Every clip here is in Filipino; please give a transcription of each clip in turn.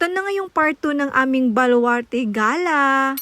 Ito na nga yung part 2 ng aming Baluarte Gala.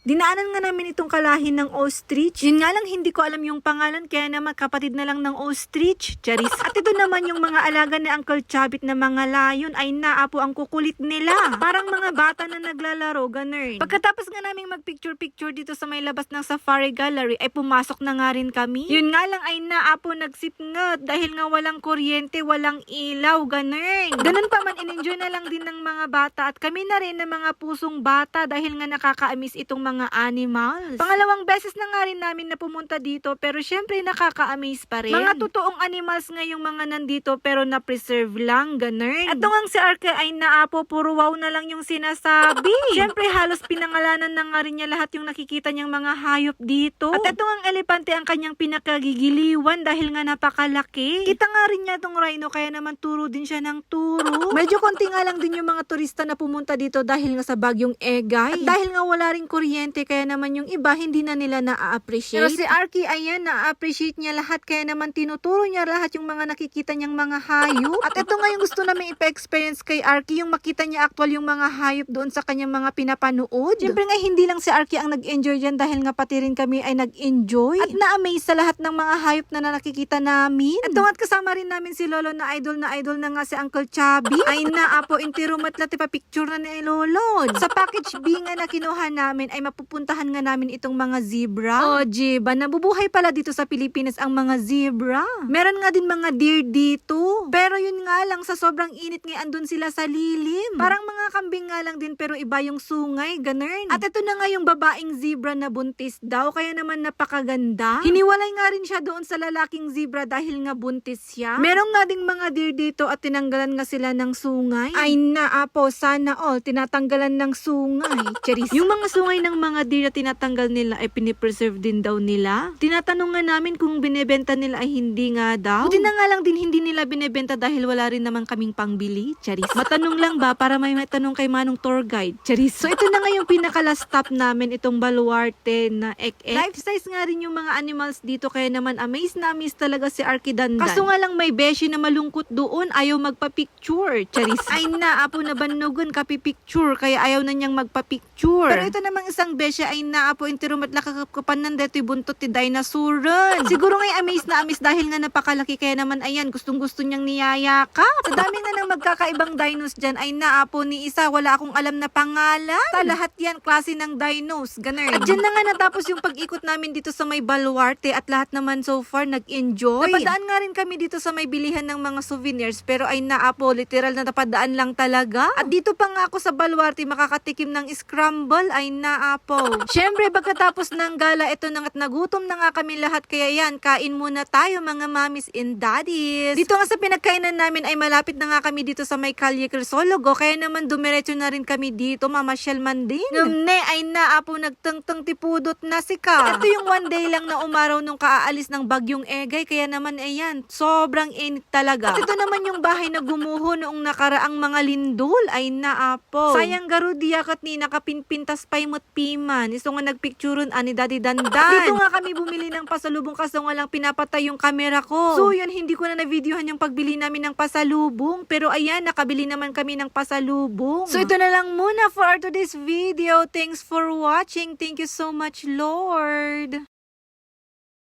Dinaanan nga namin itong kalahin ng ostrich. Yun nga lang hindi ko alam yung pangalan kaya naman kapatid na lang ng ostrich. Charis. At ito naman yung mga alaga ni Uncle Chabit na mga layon ay naapo ang kukulit nila. Parang mga bata na naglalaro, ganun. Pagkatapos nga namin magpicture-picture dito sa may labas ng Safari Gallery ay pumasok na nga rin kami. Yun nga lang ay naapo nagsipngat dahil nga walang kuryente, walang ilaw, ganun. Ganun pa man in-enjoy na lang din ng mga bata at kami na rin ng mga pusong bata dahil nga nakaka-amiss itong mga animals. Pangalawang beses na nga rin namin na pumunta dito pero syempre nakaka-amaze pa rin. Mga totoong animals nga yung mga nandito pero na-preserve lang, ganun. At nung si Arke ay naapo, puro wow na lang yung sinasabi. Syempre halos pinangalanan na nga rin niya lahat yung nakikita niyang mga hayop dito. At ito ang elepante ang kanyang pinakagigiliwan dahil nga napakalaki. Kita nga rin niya itong rhino kaya naman turo din siya ng turo. Medyo konti nga lang din yung mga turista na pumunta dito dahil nga sa bagyong Egay. At dahil nga wala rin kuryente kaya naman yung iba hindi na nila na-appreciate. Pero si Arky ayan, na-appreciate niya lahat kaya naman tinuturo niya lahat yung mga nakikita niyang mga hayop. At ito nga yung gusto namin ipa-experience kay Arky, yung makita niya actual yung mga hayop doon sa kanyang mga pinapanood. Siyempre nga hindi lang si Arky ang nag-enjoy dyan dahil nga pati rin kami ay nag-enjoy. At na-amaze sa lahat ng mga hayop na nakikita namin. At at kasama rin namin si Lolo na idol na nga si Uncle Chubby. Ay naapo intirumat lati pa picture na ni Lolo. Sa package B nga na kinuha namin ay mapupuntahan nga namin itong mga zebra. O, jiba, nabubuhay pala dito sa Pilipinas ang mga zebra. Meron nga din mga deer dito. Pero yun nga lang, sa sobrang init nga andun sila sa lilim. Parang mga kambing nga lang din pero iba yung sungay, ganun. At ito na nga yung babaeng zebra na buntis daw, kaya naman napakaganda. Hiniwalay nga rin siya doon sa lalaking zebra dahil nga buntis siya. Meron nga ding mga deer dito at tinanggalan nga sila ng sungay. Ay naapo, sana all, tinatanggalan ng sungay. Charis. Yung mga sungay ng mga deer na tinatanggal nila ay pinipreserve din daw nila. Tinatanong nga namin kung binebenta nila ay hindi nga daw. Buti na nga lang din hindi nila binebenta dahil wala rin naman kaming pangbili. Charis. Matanong lang ba para may matanong kay Manong tour guide? Charis. So ito na nga yung pinaka-last stop namin, itong Baluarte na ek-ek. Life size nga rin yung mga animals dito kaya naman amaze na amaze talaga si Arky Dandan. Kaso nga lang may beshi na malungkot doon, ayaw magpa-picture. Charis. Ay naapo na banugon kapi-picture kaya ayaw na niyang magpa-picture. Pero ito namang isang beshi ay naapo intirumat lakakapan ng deto'y buntot ti dinosaurun. Siguro nga'y amaze na amaze dahil nga napakalaki kaya naman ayan gustong gusto niyang niyayakap. Sa dami nga ng magkakaibang dinos dyan ay naapo ni isa wala akong alam na pangalan. Ta lahat yan klase ng dinos, ganun. At dyan na nga natapos yung pag-ikot namin dito sa may Baluarte at lahat naman so far nag-enjoy. Napadaan nga rin kami dito sa may bilihan ng mga souvenirs pero ay naapo literal na napadaan lang talaga. At dito pa nga ako sa Baluarte makakatikim ng scramble ay naapo. Syempre pagkatapos ng gala ito na at nagutom na nga kami lahat kaya yan kain muna tayo mga mommies and daddies. Dito nga sa pinagkainan namin ay malapit na nga kami dito sa may Calle Crisologo kaya naman dumiretso na rin kami dito mamasyal man din. Ngamne ay naapo nagtangtang tipudot na si Ka. Ito yung one day lang na umaraw nung kaaalis ng bagyong Egay kaya naman ayan sobrang init talaga. At ito naman yung bahay na gumuho noong nakaraang mga lindol ay naapo. Sayang garudiya kat ni nakapinpintas paymot piman. Iso nga nagpictureon ani Daddy Dandan. Dito nga kami bumili ng pasalubong kaso nga lang pinapatay yung camera ko. So yun hindi ko na na-videohan yung pagbili namin ng pasalubong pero ayan nakabili naman kami ng pasalubong. So ito na lang muna for today's video. Thanks for watching. Thank you so much Lord.